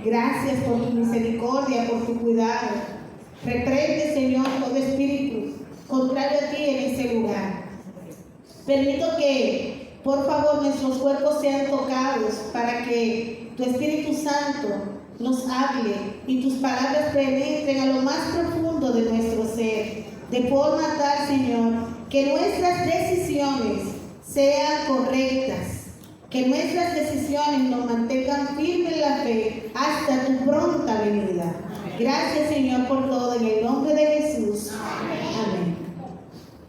Gracias por tu misericordia, por tu cuidado. Reprende, Señor, todo espíritu contrario a ti en ese lugar. Permito que, por favor, nuestros cuerpos sean tocados para que tu Espíritu Santo nos hable y tus palabras penetren a lo más profundo de nuestro ser, de forma tal, Señor, que nuestras decisiones sean correctas, que nuestras decisiones nos mantengan firmes en la fe hasta tu pronta venida. Gracias, Señor, por todo, en el nombre de Jesús. Amén.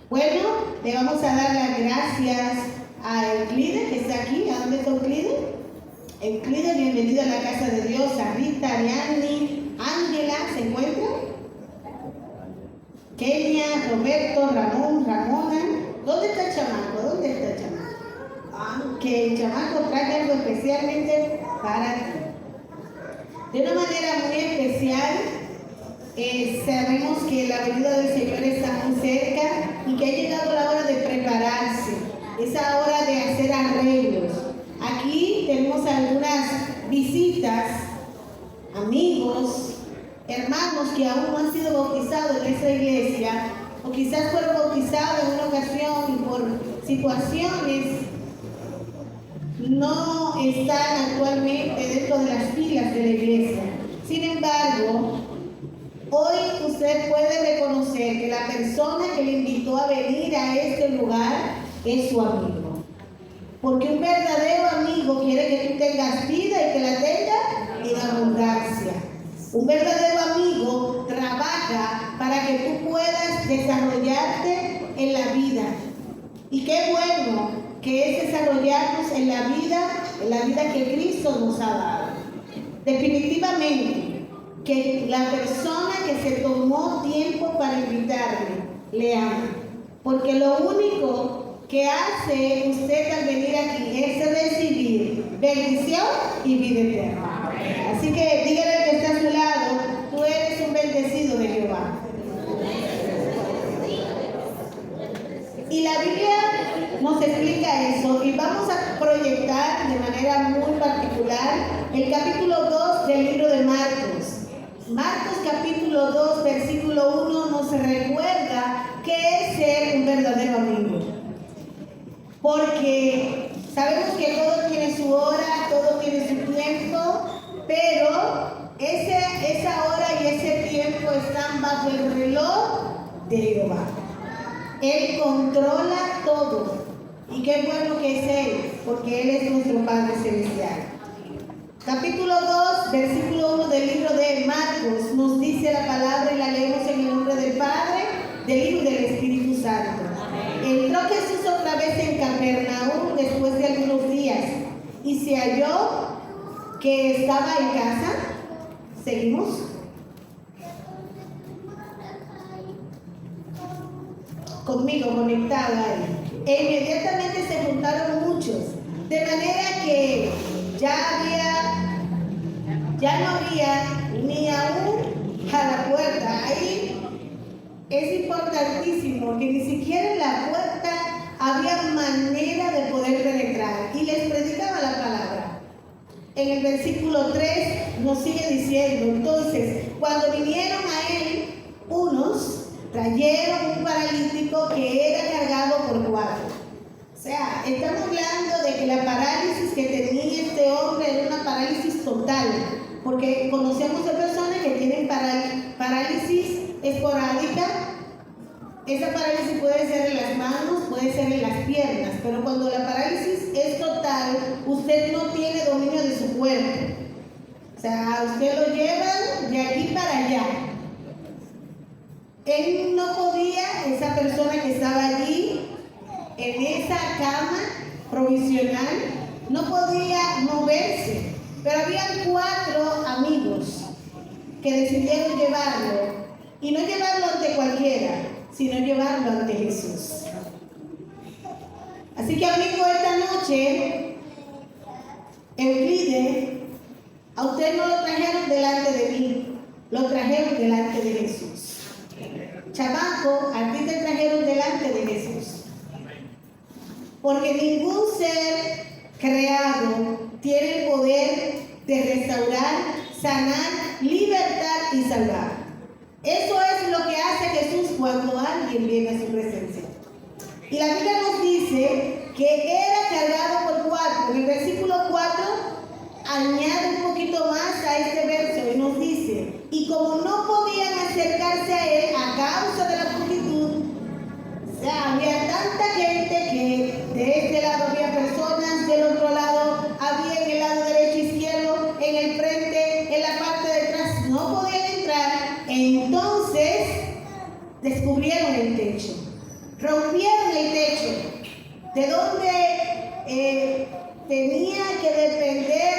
Bueno, le vamos a dar las gracias a Euclides, que está aquí. ¿A dónde está Euclides? Euclides, bienvenido a la casa de Dios. A Rita, Ariadne, Ángela, ¿se encuentran? Kenia, Roberto, Ramón, Ramona. ¿Dónde está el chamaco? ¿Dónde está el chamaco? Que el chamaco trae algo especialmente para ti. De una manera muy especial, sabemos que la venida del Señor está muy cerca y que ha llegado la hora de prepararse. Es la hora de hacer arreglos. Aquí tenemos algunas visitas, amigos, hermanos que aún no han sido bautizados en esa iglesia, o quizás fueron bautizados en una ocasión y por situaciones no están actualmente dentro de las filas de la iglesia. Sin embargo, hoy usted puede reconocer que la persona que le invitó a venir a este lugar es su amigo. Porque un verdadero amigo quiere que tú tengas vida y que la tengas en abundancia. Un verdadero amigo trabaja para que tú puedas desarrollarte en la vida. Y qué bueno que es desarrollarnos en la vida que Cristo nos ha dado. Definitivamente que la persona que se tomó tiempo para invitarle le ama, porque lo único que hace usted al venir aquí es recibir bendición y vida eterna. Así que dígale al que está a su lado: tú eres un bendecido de Jehová. Y la Biblia nos explica eso, y vamos a proyectar de manera muy particular el capítulo 2 del libro de Marcos. Marcos capítulo 2, versículo 1 nos recuerda qué es ser un verdadero amigo. Porque sabemos que todo tiene su hora, todo tiene su tiempo, pero esa hora y ese tiempo están bajo el reloj de Jehová. Él controla todo. Y qué bueno que es Él, porque Él es nuestro Padre Celestial. Capítulo 2, versículo 1 del libro de Marcos nos dice la palabra y la leemos en el nombre del Padre, del Hijo y del Espíritu Santo. Entró Jesús otra vez en Capernaum después de algunos días y se halló que estaba en casa. ¿Seguimos? Conmigo, conectado ahí. E inmediatamente se juntaron muchos, de manera que ya no había ni aún a la puerta. Ahí es importantísimo que ni siquiera en la puerta había manera de poder penetrar, y les predicaba la palabra. En el versículo 3 nos sigue diciendo: entonces, cuando vinieron a él, unos trajeron un paralítico que era cargado por 4. O sea, estamos hablando de que la parálisis que tenía este hombre era una parálisis total, porque conocemos de personas que tienen parálisis esporádica. Esa parálisis puede ser en las manos, puede ser en las piernas, pero cuando la parálisis es total, usted no tiene dominio de su cuerpo. O sea, usted lo lleva de aquí para allá. Él no podía, esa persona que estaba allí, en esa cama provisional, no podía moverse. Pero había 4 amigos que decidieron llevarlo, y no llevarlo ante cualquiera, sino llevarlo ante Jesús. Así que, amigo, esta noche, Euclides, a usted no lo trajeron delante de mí, lo trajeron delante de Jesús. Chamaco, a ti te trajeron delante de Jesús. Porque ningún ser creado tiene el poder de restaurar sanar, libertar y salvar. Eso es lo que hace Jesús cuando alguien viene a su presencia. Y la Biblia nos dice que era cargado por 4. En el versículo 4 añade un poquito más a este verso y nos dice: y como no podían acercarse a él a causa de la multitud, o sea, había tanta gente que de este lado había personas, del otro lado había en el lado derecho, izquierdo, en el frente, en la parte de atrás, no podían entrar. Entonces descubrieron el techo, rompieron el techo, de donde tenía que depender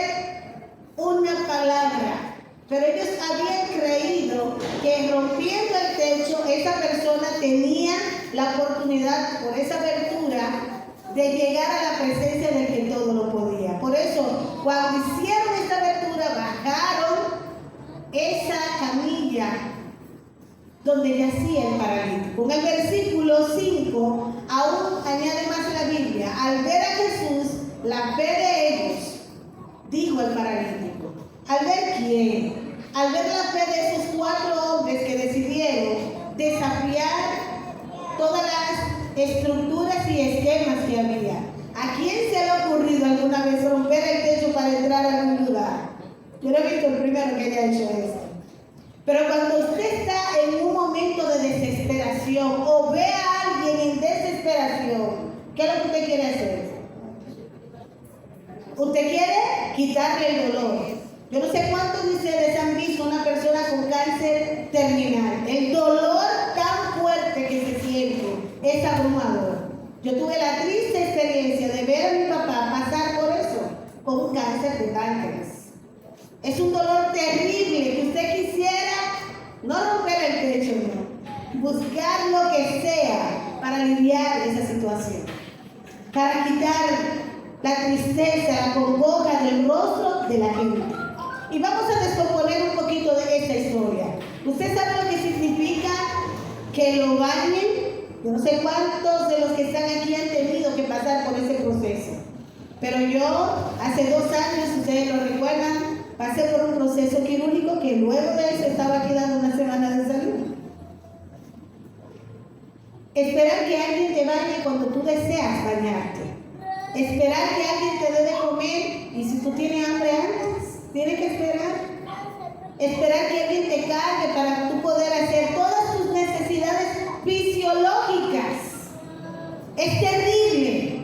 una palabra. Pero ellos habían creído que rompiendo el techo, esa persona tenía la oportunidad, por esa abertura, de llegar a la presencia del que todo lo podía. Por eso, cuando hicieron esta abertura, bajaron esa camilla donde yacía el paralítico. En el versículo 5, aún añade más en la Biblia: al ver a Jesús, la fe de ellos, dijo el paralítico. ¿Al ver quién? Al ver la fe de esos 4 hombres que decidieron desafiar todas las estructuras y esquemas que había. ¿A quién se le ha ocurrido alguna vez romper el techo para entrar a algún lugar? Yo no he visto el primero que haya hecho eso. Pero cuando usted está en un momento de desesperación o ve a alguien en desesperación, ¿qué es lo que usted quiere hacer? Usted quiere quitarle el dolor. Yo no sé cuántos de ustedes han visto una persona con cáncer terminal. El dolor tan fuerte que se siente es abrumador. Yo tuve la triste experiencia de ver a mi papá pasar por eso, con un cáncer de páncreas. Es un dolor terrible que usted quisiera no romper el techo, no. Buscar lo que sea para aliviar esa situación, para quitar la tristeza, la congoja del rostro de la gente. Y vamos a descomponer un poquito de esta historia. ¿Usted sabe lo que significa que lo bañen? Yo no sé cuántos de los que están aquí han tenido que pasar por ese proceso. Pero yo, hace 2 años, ustedes lo recuerdan, pasé por un proceso quirúrgico que luego de eso estaba aquí dando una semana de salud. Esperar que alguien te bañe cuando tú deseas bañarte. Esperar que alguien te dé de comer y si tú tienes hambre antes. Tienes que esperar que alguien te cargue para tú poder hacer todas tus necesidades fisiológicas. Es terrible.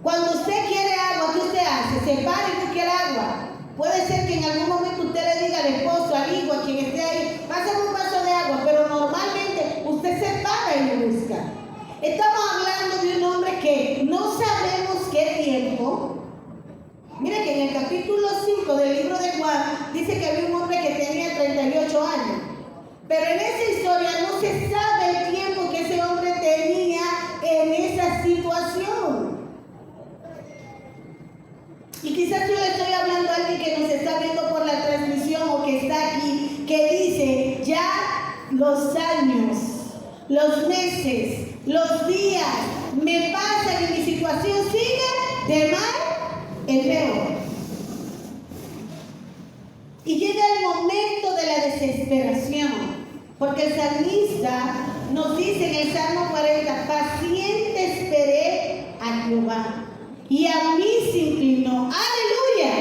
Cuando usted quiere agua, ¿qué usted hace? Se para y busca el agua. Puede ser que en algún momento usted le diga al esposo, al hijo, a quien esté ahí: pásame un vaso de agua, pero normalmente usted se para y lo busca. Estamos hablando de un hombre que no sabemos qué tiempo. Mira que en el capítulo 5 del libro de Juan dice que había un hombre que tenía 38 años. Pero en esa historia no se sabe el tiempo que ese hombre tenía en esa situación. Y quizás yo le estoy hablando a alguien que nos está viendo por la transmisión o que está aquí, que dice: ya los años, los meses, los días me pasan y mi situación sigue de mal en peor. Y llega el momento de la desesperación, porque el salmista nos dice en el Salmo 40: paciente esperé a Jehová y a mí se inclinó. ¡Aleluya!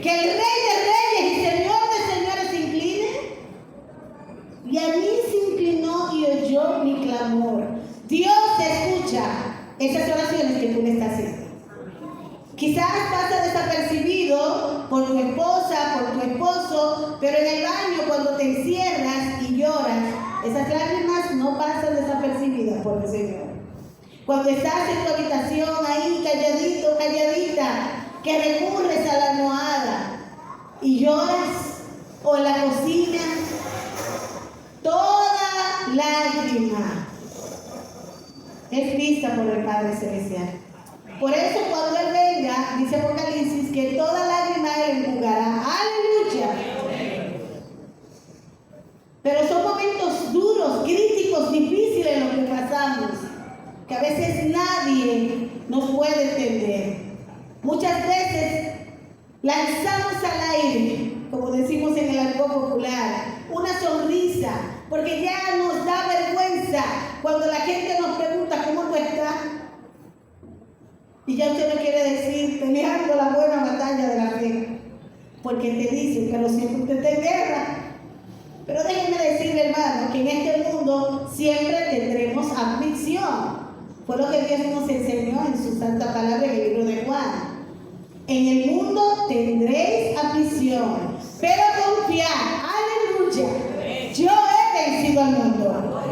Que el Rey de Reyes y Señor de Señores se incline. Y a mí se inclinó y oyó mi clamor. Dios escucha esas oraciones que tú le estás haciendo. Quizás pasa desapercibido por tu esposa, por tu esposo, pero en el baño cuando te encierras y lloras, esas lágrimas no pasan desapercibidas por el Señor. Cuando estás en tu habitación ahí calladito, calladita, que recurres a la almohada y lloras, o en la cocina, toda lágrima es vista por el Padre Celestial. Por eso cuando Él venga, dice Apocalipsis, que toda lágrima Él enjugará. ¡Aleluya! Pero son momentos duros, críticos, difíciles los que pasamos, que a veces nadie nos puede entender. Muchas veces lanzamos al aire, como decimos en dice, pero siempre usted está en guerra. Pero déjenme decirle, hermano, que en este mundo siempre tendremos aflicción. Fue lo que Dios nos enseñó en su santa palabra en el libro de Juan. En el mundo tendréis aflicción, pero confiad, aleluya, yo he vencido al mundo.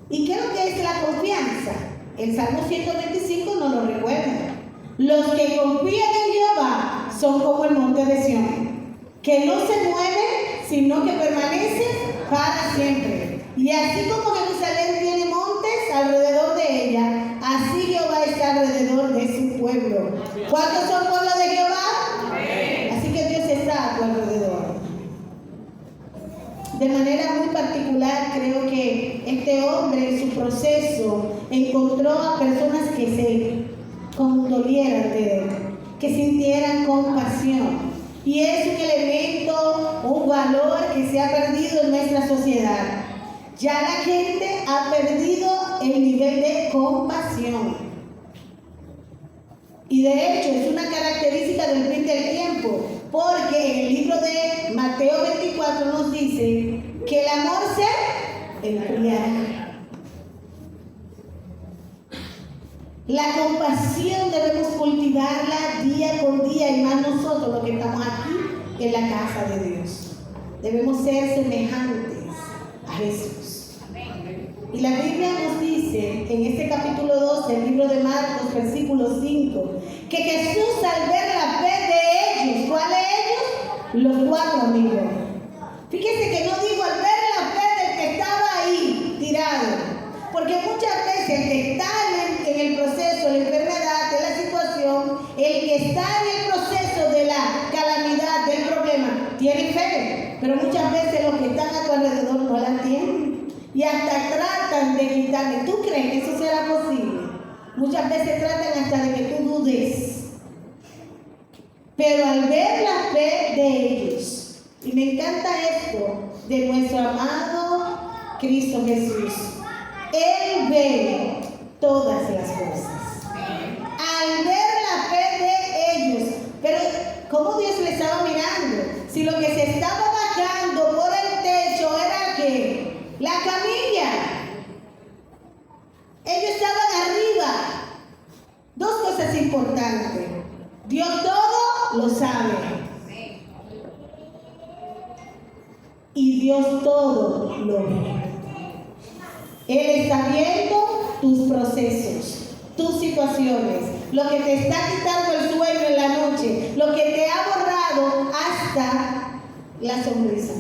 ¿Y qué es lo que es la confianza? El Salmo 125 nos lo recuerda. Los que confían en Jehová son como el monte de Sión, que no se mueve, sino que permanece para siempre. Y así como Jerusalén tiene montes alrededor de ella, así Jehová está alrededor de su pueblo. ¿Cuántos son pueblos de Jehová? Así que Dios está a tu alrededor. De manera muy particular, creo que este hombre en su proceso encontró a personas que se condolieran de él, que sintieran compasión. Y es un elemento, un valor que se ha perdido en nuestra sociedad. Ya la gente ha perdido el nivel de compasión. Y de hecho es una característica del fin del tiempo, porque en el libro de Mateo 24 nos dice que el amor se enfriará. La compasión debemos cultivarla día con día, y más nosotros los que estamos aquí en la casa de Dios. Debemos ser semejantes a Jesús. Y la Biblia nos dice en este capítulo 2 del libro de Marcos, versículo 5, que Jesús, al ver la fe de ellos, ¿cuáles ellos? Los 4 amigos. Fíjense que no digo al ver la fe del que estaba ahí tirado, porque muchas veces el que está en el proceso, la enfermedad, de la situación, el que está en el proceso de la calamidad, del problema, tiene fe, pero muchas veces los que están a tu alrededor no la tienen. Y hasta tratan de quitarle. ¿Tú crees que eso será posible? Muchas veces tratan hasta de que tú dudes. Pero al ver la fe de ellos, y me encanta esto de nuestro amado Cristo Jesús, Él ve todas las cosas. Al ver la fe de ellos, pero ¿cómo Dios le estaba mirando? Si lo que se estaba bajando por el techo era que la camilla, ellos estaban arriba. Dos cosas importantes. Dios todo lo sabe. Y Dios todo lo ve. Él está viendo tus procesos, tus situaciones, lo que te está quitando el sueño en la noche, lo que te ha borrado hasta la sonrisa.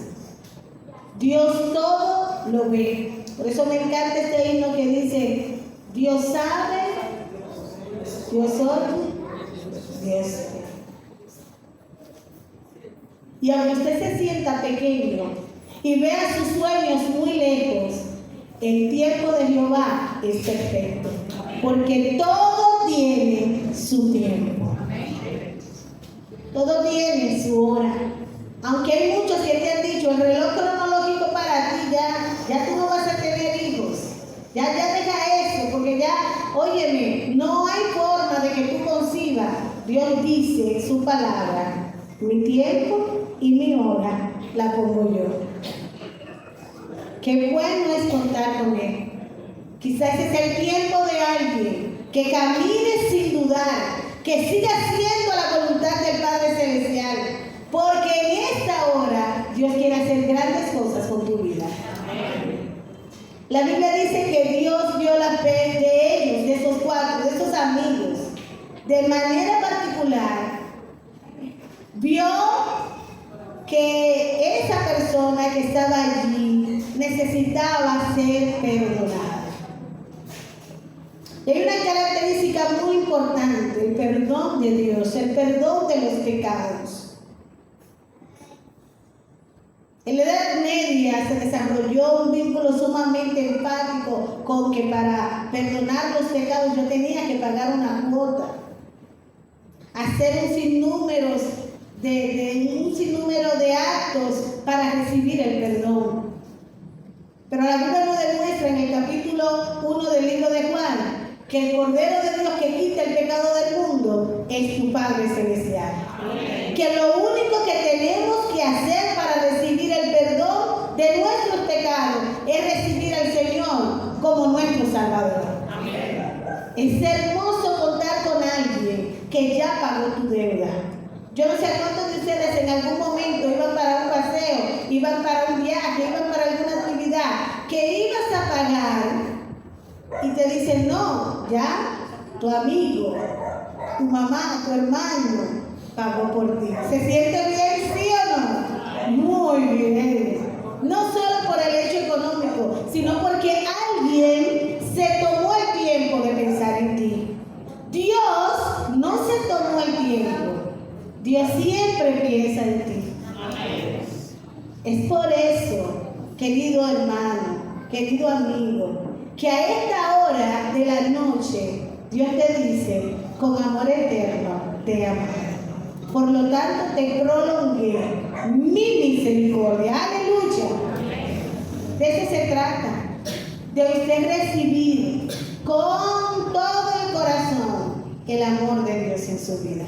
Dios todo lo ve. Por eso me encanta este himno que dice: Dios sabe, Dios oye, Dios ve. Y aunque usted se sienta pequeño y vea sus sueños muy lejos, el tiempo de Jehová es perfecto, porque todo tiene su tiempo. Todo tiene su hora. Aunque hay muchos que te han dicho, el reloj cronológico para ti, ya tú no vas a tener hijos. Ya deja eso, porque ya, óyeme, no hay forma de que tú concibas. Dios dice en su palabra: mi tiempo y mi hora la pongo yo. Qué bueno es contar con Él. Quizás ese es el tiempo de alguien que camine sin dudar, que siga haciendo la voluntad del Padre Celestial, porque en esta hora Dios quiere hacer grandes cosas con tu vida. La Biblia dice que Dios vio la fe de ellos, de esos 4, de esos amigos, de manera particular. Vio que esa persona que estaba allí necesitaba ser perdonada. Y hay una característica muy importante: el perdón de Dios, el perdón de los pecados. En la Edad Media se desarrolló un vínculo sumamente empático con que para perdonar los pecados yo tenía que pagar una cuota, hacer un sinnúmero de actos para recibir el perdón. Pero la Biblia nos demuestra en el capítulo 1 del libro de Juan que el Cordero de Dios que quita el pecado del mundo es tu Padre Celestial. Que lo único que que ibas a pagar y te dicen, no, ya, tu amigo, tu mamá, tu hermano pagó por ti. ¿Se siente bien, sí o no? Muy bien. No solo por el hecho económico, sino porque alguien se tomó el tiempo de pensar en ti. Dios no se tomó el tiempo. Dios siempre piensa en ti. Es por eso, querido hermano, querido amigo, que a esta hora de la noche Dios te dice, con amor eterno te amo. Por lo tanto, te prolongué mi misericordia. Aleluya. De eso se trata. De usted recibir con todo el corazón el amor de Dios en su vida.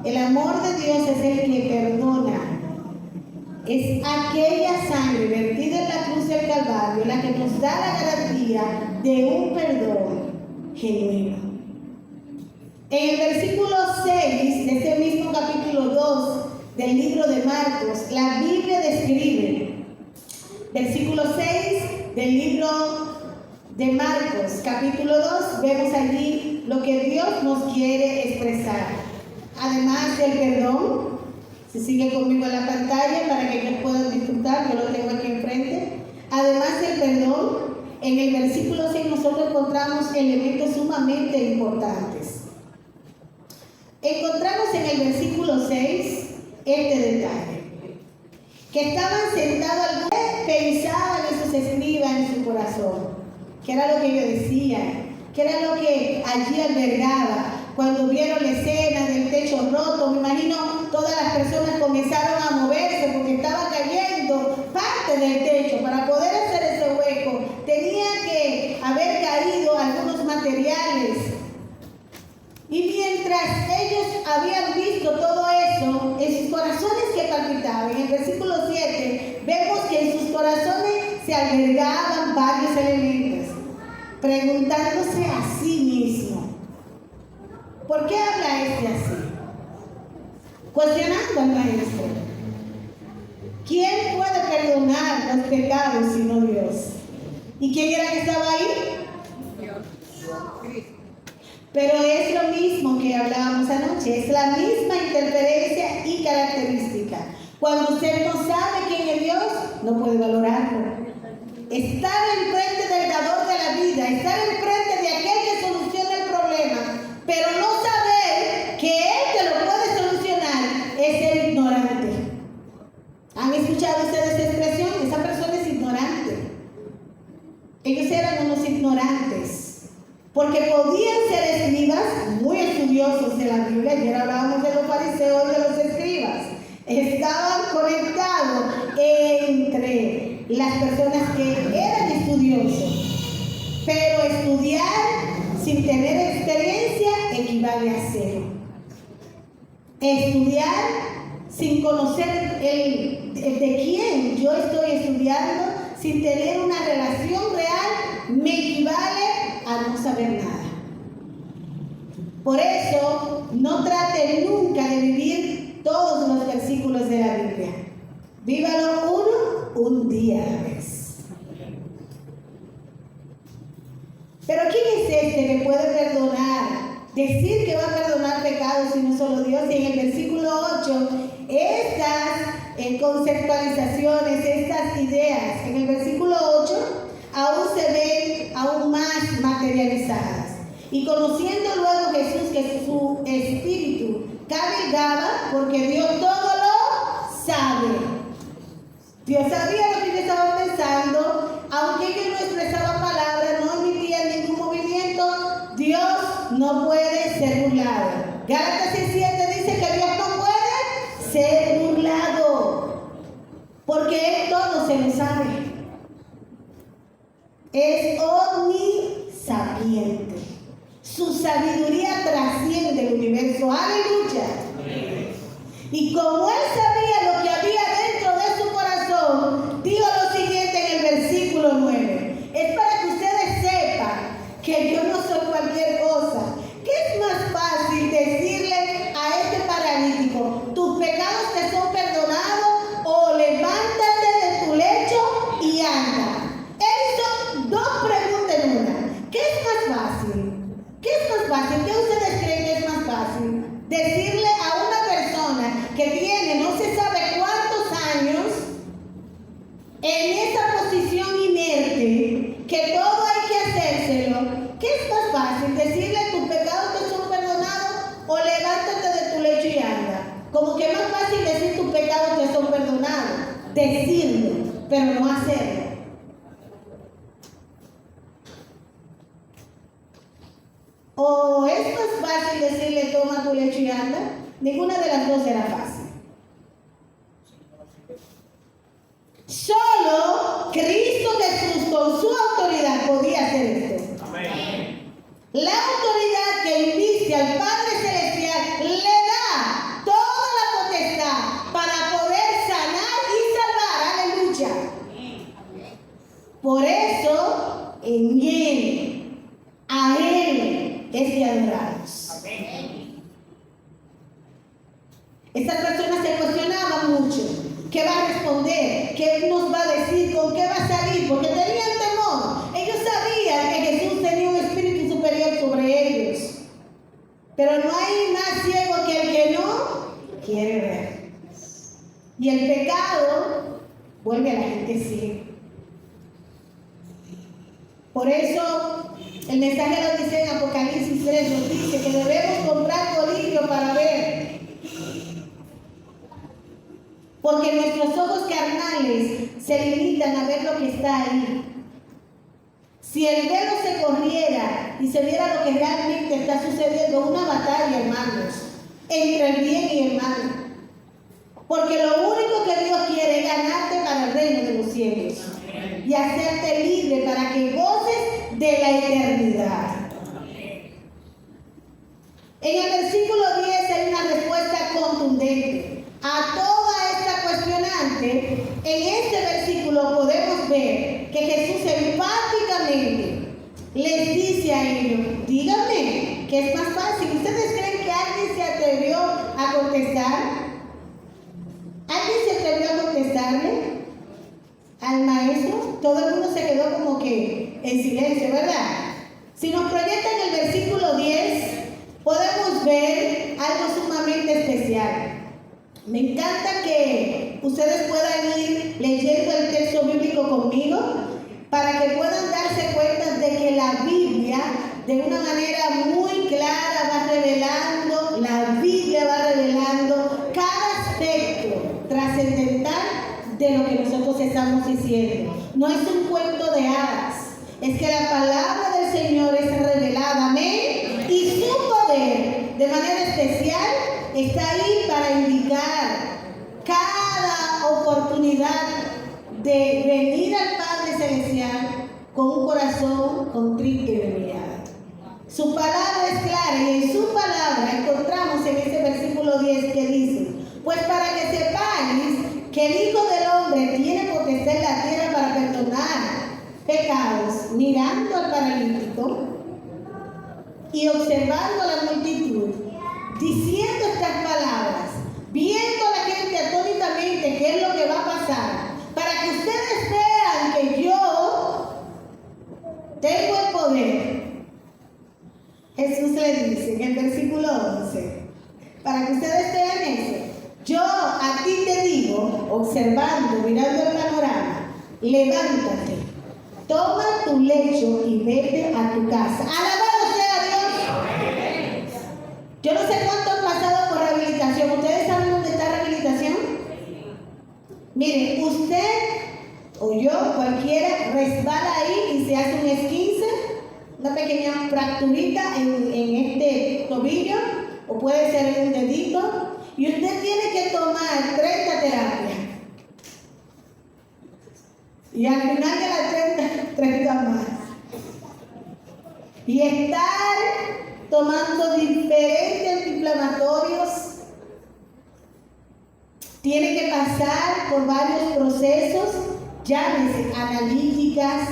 El amor de Dios es el que perdona. Es aquella sangre vertida en la cruz del Calvario la que nos da la garantía de un perdón genuino. En el versículo 6 de este mismo capítulo 2 del libro de Marcos, la Biblia describe, versículo 6 del libro de Marcos, capítulo 2, vemos allí lo que Dios nos quiere expresar. Además del perdón, si sigue conmigo en la pantalla para que ellos puedan disfrutar, yo lo tengo aquí enfrente. Además del perdón, en el versículo 6 nosotros encontramos elementos sumamente importantes. Encontramos en el versículo 6 este detalle, que estaban sentados algunos, pensaban esos escribas en su corazón, que era lo que ellos decían, que era lo que allí albergaba. Cuando vieron la escena del techo roto, me imagino todas las personas comenzaron a moverse porque estaba cayendo parte del techo. Para poder hacer ese hueco tenía que haber caído algunos materiales. Y mientras ellos habían visto todo eso, en sus corazones que palpitaban, en el versículo 7, vemos que en sus corazones se albergaban varios elementos, preguntándose a sí mismo, ¿por qué habla este así? Cuestionando al maestro. ¿Quién puede perdonar los pecados sino Dios? ¿Y quién era que estaba ahí? Dios. Pero es lo mismo que hablábamos anoche, es la misma interferencia y característica. Cuando usted no sabe quién es Dios, no puede valorarlo. Estar enfrente del dador de la vida, estar enfrente de aquel que soluciona el problema, pero no saber que Él te lo puede solucionar, es ser ignorante. ¿Han escuchado ustedes esa expresión? Esa persona es ignorante. Ellos eran unos ignorantes, porque podían ser escribas muy estudiosos de la Biblia. Ayer hablábamos de los fariseos y de los escribas. Estaban conectados entre las personas que eran estudiosos, pero estudiar sin tener experiencia equivale a cero. Estudiar sin conocer de quién yo estoy estudiando, sin tener una relación real, me equivale a no saber nada. Por eso, no trate nunca de vivir todos los versículos de la Biblia. Vívalo un día a la vez. Pero ¿quién es este que puede perdonar? Decir que va a perdonar pecados y no solo Dios. Y en el versículo 8, estas conceptualizaciones, estas ideas, en el versículo 8, aún se ven aún más materializadas. Y conociendo luego Jesús que su espíritu cargaba, porque Dios todo lo sabe. Dios sabía lo que ellos estaban pensando, aunque ellos no expresaban palabras, no emitían ningún movimiento. Dios no puede ser burlado. Gálatas 6:7 dice que Dios no puede ser burlado, porque Él todo se lo sabe. Es omnisapiente. Su sabiduría trasciende el universo. Aleluya. Y como Él sabía lo que había dentro de su corazón, dijo lo siguiente en el versículo 9. Es para que ustedes sepan que yo no soy cualquier cosa. ¿Qué es más fácil decirle a este paralítico, tus pecados te son perdonados, o levántate de tu lecho y anda? Él decirlo, pero no hacerlo. O esto es fácil decirle toma tu lecho y anda. Ninguna de las dos era fácil. Solo Cristo Jesús con su autoridad podía hacer esto. Amén. La autoridad que inviste al Padre Celestial le da toda la potestad para poder sanar y salvar. Aleluya. Por eso, en Él, a Él es de adorarnos. Estas personas se cuestionaban mucho. ¿Qué va a responder? ¿Qué nos va a decir? ¿Con qué va a salir? Porque tenían temor. Ellos sabían que Jesús tenía un espíritu superior sobre ellos. Pero no hay más ciego que el que no quiere ver. Y el pecado vuelve a la gente ciega. Por eso el mensaje lo dice en Apocalipsis 3, nos dice que debemos comprar colirio para ver. Porque nuestros ojos carnales se limitan a ver lo que está ahí. Si el velo se corriera y se viera lo que realmente está sucediendo, una batalla, hermanos, entre el bien y el mal. Porque lo único que Dios quiere es ganarte para el reino de los cielos y hacerte libre para que goces de la eternidad. En el versículo 10 hay una respuesta contundente a toda esta cuestionante. En este versículo podemos ver que Jesús enfáticamente les dice a ellos, díganme, ¿qué es más fácil? ¿Ustedes creen que alguien se atrevió a contestar? ¿Alguien se atrevió a contestarle al maestro? Todo el mundo se quedó como que en silencio, ¿verdad? Si nos proyectan el versículo 10, podemos ver algo sumamente especial. Me encanta que ustedes puedan ir leyendo el texto bíblico conmigo para que puedan darse cuenta de que la Biblia de una manera muy clara va revelando, la Biblia va revelando cada aspecto trascendental de lo que nosotros estamos diciendo. No es un cuento de hadas, es que la palabra del Señor es revelada, amén, y su poder de manera especial está ahí para indicar cada oportunidad de venir al Padre Celestial con un corazón contrito y humillado. Su palabra es clara y en su palabra encontramos en ese versículo 10 que dice, pues para que sepáis que el Hijo del Hombre tiene potestad en la tierra para perdonar pecados, mirando al paralítico y observando a la multitud, diciendo estas palabras, viendo a la gente atónitamente qué es lo que va a pasar, para que ustedes vean que yo tengo el poder. Jesús le dice en el versículo 11, para que ustedes vean eso, yo a ti te digo, observando, mirando el panorama, levántate, toma tu lecho y vete a tu casa. Alabado sea Dios. Yo no sé cuánto han pasado por rehabilitación. ¿Ustedes saben dónde está rehabilitación? Miren, usted o yo, cualquiera, resbala ahí y se hace un esguince, una pequeña fracturita en este tobillo, o puede ser en un dedito, y usted tiene que tomar 30 terapias. Y al final de las 30 más. Y estar tomando diferentes antiinflamatorios. Tiene que pasar por varios procesos, llámese analíticas,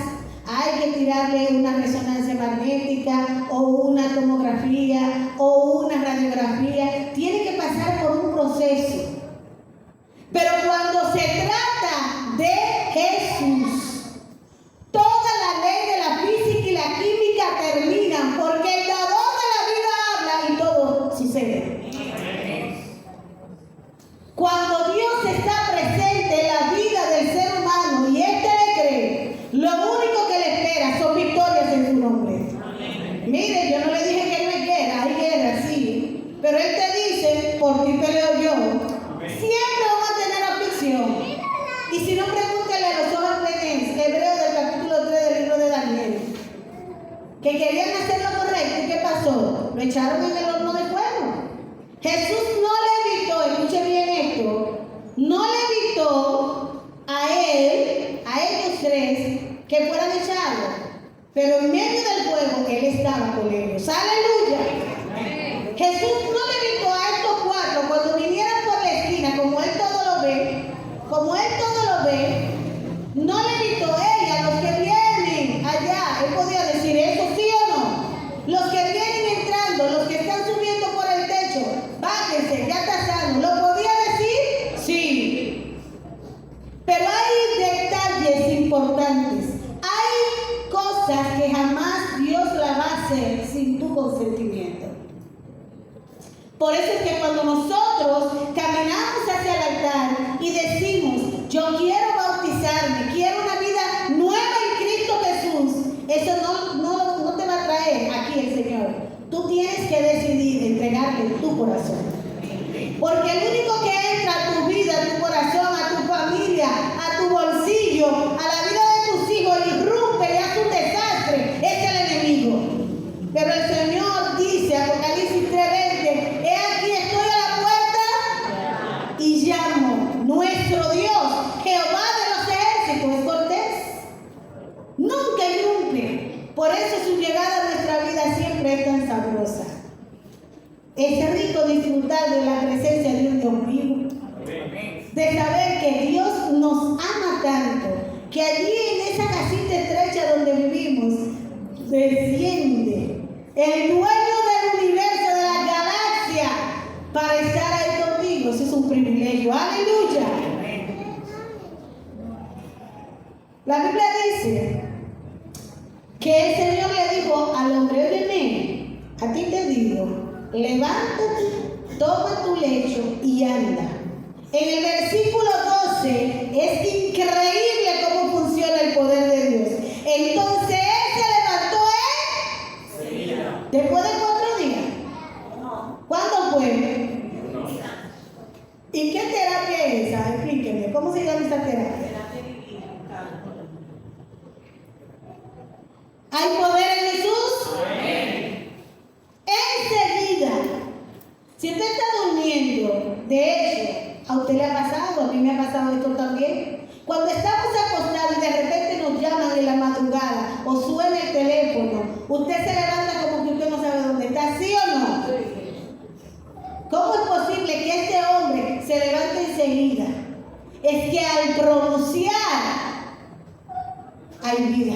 hay que tirarle una resonancia magnética o una tomografía o una radiografía. Tiene que pasar por un proceso. Pero cuando se trata de Jesús, toda la ley de la física y la química terminan, porque el dador de la vida habla y todo sucede. Cuando Dios está presente en la vida del ser humano y éste le cree, lo único que le espera son victorias en su nombre. Mire, yo no le dije que no hay guerra, hay guerra, sí, pero él te dice, por ti peleo yo. Siempre vamos a tener aflicción. Y echaron en el horno de fuego. Jesús no le evitó, escuche bien esto, no le evitó a ellos tres, que fueran echados, pero en medio del fuego Él estaba con ellos. ¡Aleluya! Jesús no le evitó a estos cuatro cuando vinieran por la esquina, como Él todo lo ve, no le evitó a los que vienen allá. Él podía decir eso, ¿sí o no? Los que vienen entrando, los que están subiendo por el techo, bájense, ya está sano. ¿Lo podía decir? Sí. Pero hay detalles importantes. Hay cosas que jamás Dios la va a hacer sin tu consentimiento. Por eso es que cuando nosotros caminamos hacia el altar y decimos, yo quiero bautizarme, quiero una vida nueva en Cristo Jesús, eso no te va a traer aquí el Señor. Tú tienes que decidir entregarle tu corazón. Porque el único que entra a tu vida, a tu corazón, a tu familia, a tu bolsillo, a la vida de tus hijos, irrumpe y hace un desastre, es el enemigo. Pero el Señor dice, Apocalipsis 3:20, he aquí estoy a la puerta y llamo. Nuestro Dios, Jehová de los ejércitos, es cortés, nunca irrumpe. Por eso su llegada a nuestra vida siempre es tan sabrosa. Es rico disfrutar de la presencia de un Dios vivo, de saber que Dios nos ama tanto, que allí en esa casita estrecha donde vivimos, desciende el dueño del universo, de la galaxia, para estar ahí contigo. Eso es un privilegio. ¡Aleluya! La Biblia dice que el Señor le dijo al hombre, óyeme, a ti te digo, levántate, toma tu lecho y anda. En el versículo 12 es increíble cómo funciona el poder de Dios. Entonces él se levantó después de 4 días. ¿Cuándo fue? ¿Y qué terapia es esa? Explíqueme, ¿cómo se llama esa terapia? ¿Hay poder en Jesús? Enseguida. Si usted está durmiendo, de hecho, a usted le ha pasado, a mí me ha pasado esto también. Cuando estamos acostados y de repente nos llaman en la madrugada o suena el teléfono, usted se levanta como que usted no sabe dónde está, ¿sí o no? ¿Cómo es posible que este hombre se levante enseguida? Es que al pronunciar hay vida.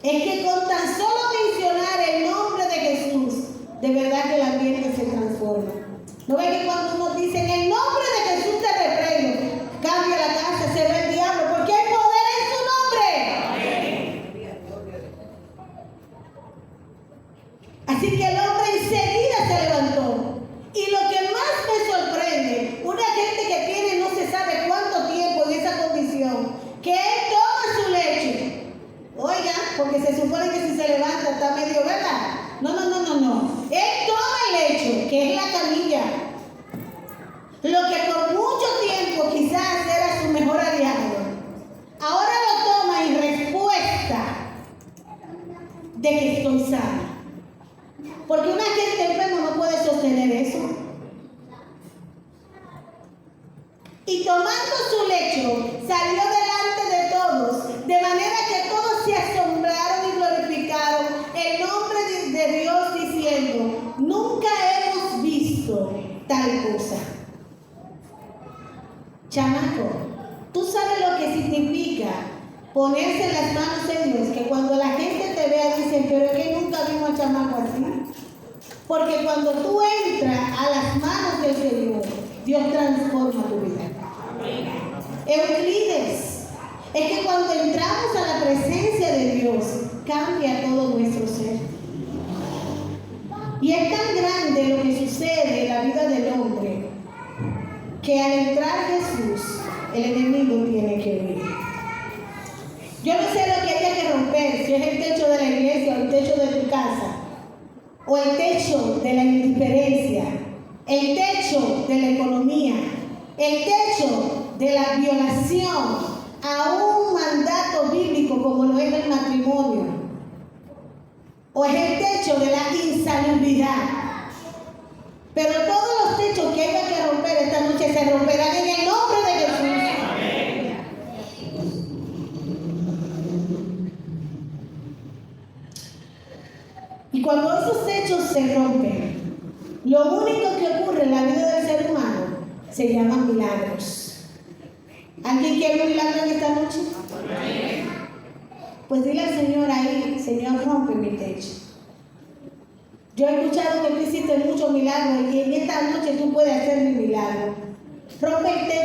Es que con tan solo mencionar el nombre de Jesús, de verdad que el ambiente se transforma. ¿No ve que cuando uno dice en el nombre de Jesús te reprendo, cambia la casa, se ve el diablo, porque hay poder en su nombre? Así que el hombre enseguida se levantó. Y lo que más me sorprende, una gente que tiene no se sabe cuánto tiempo en esa condición, que él toma su lecho. Oiga, porque se supone que si se levanta está medio, ¿verdad? No. Él toma el lecho, que es la camilla. Lo que por mucho tiempo quizás era su mejor aliado, ahora lo toma en respuesta de que estoy sana. Porque una gente enferma no puede sostener eso. Y tomando su lecho, salió delante de todos, de manera que todos se asombraron y glorificaron el nombre de Dios, diciendo, nunca hemos visto tal cosa. Chamaco, tú sabes lo que significa ponerse las manos en Dios, que cuando la gente te vea dicen, pero es que nunca vimos a chamaco así. Porque cuando tú entras a las manos del Señor, Dios transforma tu vida. Euclides, es que cuando entramos a la presencia de Dios, cambia todo nuestro ser. Y es tan grande lo que sucede en la vida del hombre, que al entrar Jesús, el enemigo tiene que huir. Yo no sé lo que haya que romper, si es el techo de la iglesia o el techo de tu casa, o el techo de la indiferencia, el techo de la economía, el techo de la violación a un mandato bíblico como lo es el matrimonio. o es el techo de la insalubridad. Pero todos los techos que haya que romper esta noche se romperán en el nombre de Jesús. Y cuando esos techos se rompen, lo único que ocurre en la vida del ser humano se llaman milagros. ¿Alguien quiere un milagro en esta noche? Pues dile al Señor ahí: Señor, rompe mi techo. Yo he escuchado que tú hiciste muchos milagros y en esta noche tú puedes hacer mi milagro. Rompe el techo